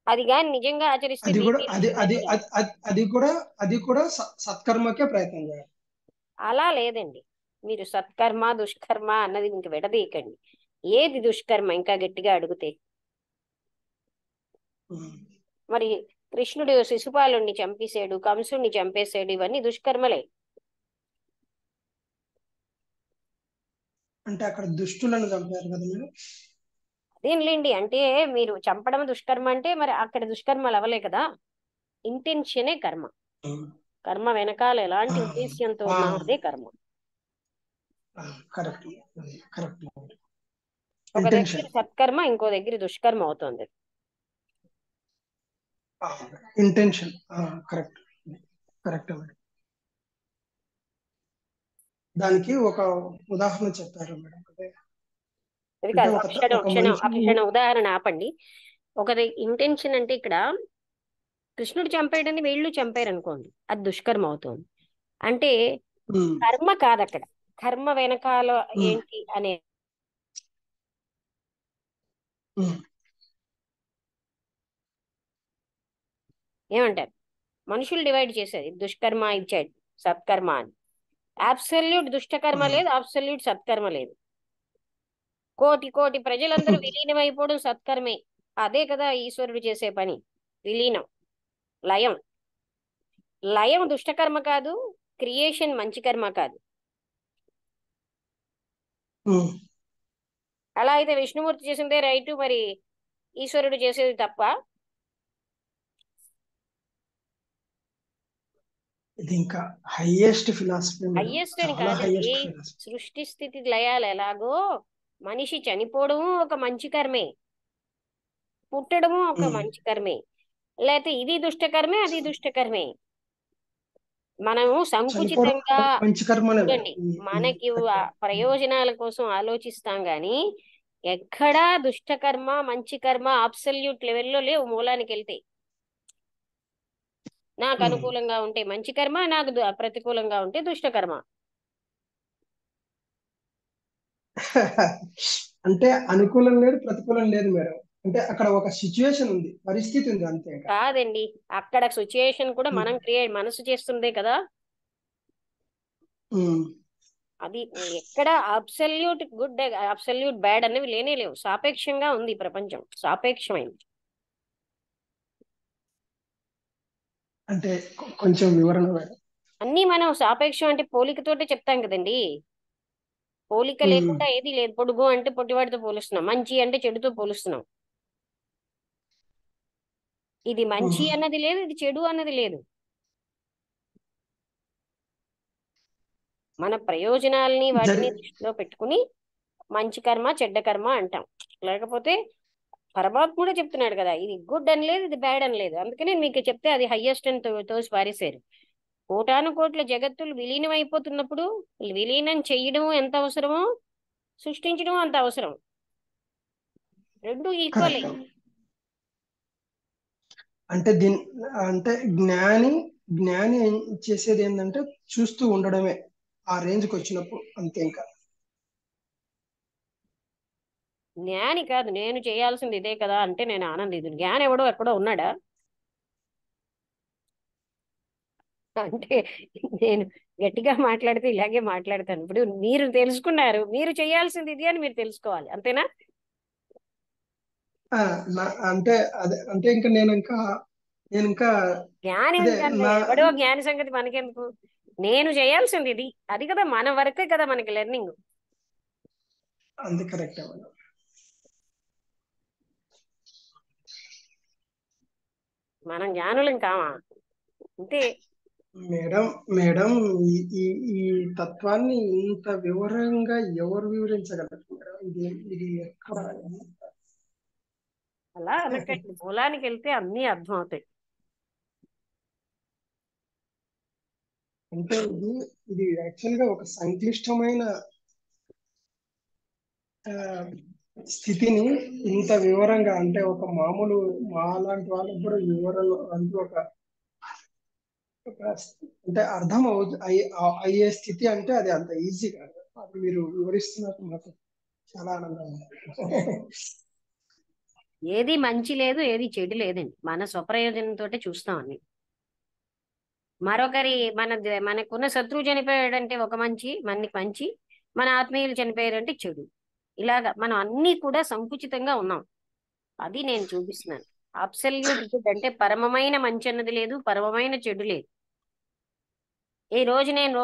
అది కానీ నిజంగా ఆచరిస్తే అది కూడా బీపీ అది అది షుగర్లు రావు. అది అది అది కూడా అది కూడా సత్కర్మకే ప్రయత్నం చేయాలి. అలా లేదండి, మీరు సత్కర్మ దుష్కర్మ అన్నది ఇంక విడదీయకండి. ఏది దుష్కర్మ ఇంకా గట్టిగా అడిగితే? ఉమ్. మరి కృష్ణుడు శిశుపాలుణ్ణి చంపేశాడు, కంసుణ్ణి చంపేశాడు, ఇవన్నీ దుష్కర్మలే. అంటే అక్కడ దుష్టులను చంపారు కదా మీరు? అదేంలేండి, అంటే మీరు చంపడం దుష్కర్మ అంటే మరి అక్కడ దుష్కర్మలు అవలే కదా. ఇంటెన్షనే కర్మ. కర్మ వెనకాల ఎలాంటి ఉద్దేశ్యంతో ఉన్నాం అదే కర్మ. Correct correct. ఒక దగ్గర సత్కర్మ, ఇంకో దగ్గర దుష్కర్మ అవుతుంది. Intention correct correct madam. దానికి ఒక ఉదాహరణ చెప్పారు మేడం. అది కాదు, అక్షణ ఉదాహరణ ఆపండి. ఒకటి ఇంటెన్షన్ అంటే ఇక్కడ కృష్ణుడు చంపేయడాన్ని వీళ్ళు చంపారు అనుకోండి, అది దుష్కర్మ అవుతుంది. అంటే కర్మ కాదు అక్కడ, కర్మ వెనకాల ఏంటి అనే ఏమంటారు, మనుషులు డివైడ్ చేసేది దుష్కర్మ ఇచ్చాడు సత్కర్మ అని. అబ్సల్యూట్ దుష్టకర్మ లేదు, అబ్సల్యూట్ సత్కర్మ లేదు. కోటి కోటి ప్రజలందరూ విలీనమైపోవడం సత్కర్మే. అదే కదా ఈశ్వరుడు చేసే పని, విలీనం, లయం. లయం దుష్టకర్మ కాదు, క్రియేషన్ మంచి కర్మ కాదు. అలా అయితే విష్ణుమూర్తి చేసిందే రైట్, మరి ఈశ్వరుడు చేసేది తప్ప? ఇది ఇంకా హైయెస్ట్ ఫిలాసఫీ. హైయెస్ట్ అని కాదండి, సృష్టి స్థితి లయాలు ఎలాగో మనిషి చనిపోవడము ఒక మంచి కర్మే, పుట్టడము ఒక మంచి కర్మే. లేకపోతే ఇది దుష్టకర్మే, అది దుష్టకర్మే. మనము సంకుచితంగా మనకి ప్రయోజనాల కోసం ఆలోచిస్తాం గాని ఎక్కడా దుష్టకర్మ మంచి కర్మ అబ్సల్యూట్ లెవెల్లో లేవు. మూలానికి వెళ్తే నాకు అనుకూలంగా ఉంటే మంచి కర్మ, నాకు ప్రతికూలంగా ఉంటే దుష్టకర్మ. అంటే అనుకూలం లేదు, ప్రతికూలం లేదు మేడం. అంటే అక్కడ ఒక సిచ్యువేషన్ ఉంది, పరిస్థితి ఉంది, అంతే. కాదండి, అక్కడ సిచ్యుయేషన్ కూడా మనం మనసు చేస్తుందే కదా. అది ఎక్కడ అబ్సల్యూట్ గుడ్ అబ్సల్యూట్ బ్యాడ్ అనేవి లేనే లేవు. సాపేక్షంగా ఉంది ప్రపంచం, సాపేక్షమైంది. అంటే కొంచెం వివరణ మేడం. అన్ని మనం సాపేక్షం అంటే పోలికతోటే చెప్తాం కదండి. పోలిక లేకుండా ఏది లేదు. పొడుగు అంటే పొట్టివాడితో పోలుస్తున్నాం, మంచి అంటే చెడుతో పోలుస్తున్నాం. ఇది మంచి అన్నది లేదు, ఇది చెడు అన్నది లేదు. మన ప్రయోజనాల్ని వాటిని దృష్టిలో పెట్టుకుని మంచి కర్మ చెడ్డ కర్మ అంటాం. లేకపోతే పరమాత్ముడే చెప్తున్నాడు కదా, ఇది గుడ్ అని లేదు, ఇది బ్యాడ్ అని లేదు. అందుకనే మీకు చెప్తే అది హయ్యెస్ట్ అని తోసి పారేశారు. కోటాను కోట్ల జగత్తులు విలీనం అయిపోతున్నప్పుడు విలీనం చెయ్యడం ఎంత అవసరమో సృష్టించడం అంత అవసరం. రెండు ఈక్వల్. అంటే జ్ఞాని చేసేది ఏంటంటే చూస్తూ ఉండడమే ఆ రేంజ్కి వచ్చినప్పుడు, అంతే. ఇంకా జ్ఞాని కాదు, నేను చేయాల్సింది ఇదే కదా అంటే నేను ఆనందిద్దు. జ్ఞాని ఎవడో ఎక్కడో ఉన్నాడా? అంటే నేను గట్టిగా మాట్లాడితే ఇలాగే మాట్లాడతాను. ఇప్పుడు మీరు తెలుసుకున్నారు, మీరు చేయాల్సింది ఇది అని మీరు తెలుసుకోవాలి, అంతేనా? అంటే అదే, అంటే ఇంకా నేను ఇంకా జ్ఞాని ఎవడో జ్ఞాని సంగతి మనకెందుకు? నేను చేయాల్సింది ఇది, అది కదా మన వరకే కదా మనకి లెర్నింగ్. అంతే, కరెక్ట్. మనం జ్ఞానులం కామా? అంతే మేడం. ఈ తత్వాన్ని ఇంత వివరంగా ఎవరు వివరించగలరు మేడం? ఇది ఎక్కడ? అలా అనకండి, మూలానికి వెళ్తే అన్నీ అర్థం అవుతాయి. అంటే ఇది యాక్చువల్ గా ఒక సంక్లిష్టమైన స్థితిని ఇంత వివరంగా, అంటే ఒక మామూలు మాలాంటి వాళ్ళకి కూడా వివరణ అంటూ ఒక అంటే అర్థం అయ్యే స్థితి అంటే అది అంత ఈజీ కాదు. అది మీరు వివరిస్తున్నట్టు మాకు చాలా ఆనందంగా. ఏది మంచి లేదు, ఏది చెడు లేదండి. మన స్వప్రయోజనంతో చూస్తాం అన్ని. మరొకరి మనకున్న శత్రువు చనిపోయాడంటే ఒక మంచి, మనకి మంచి. మన ఆత్మీయులు చనిపోయారంటే చెడు. ఇలాగా మనం అన్ని కూడా సంకుచితంగా ఉన్నాం. అది నేను చూపిస్తున్నాను. అబ్సల్యూట్ గుడ్ అంటే పరమమైన మంచి అన్నది లేదు, పరమమైన చెడు లేదు. ఈ రోజు నేను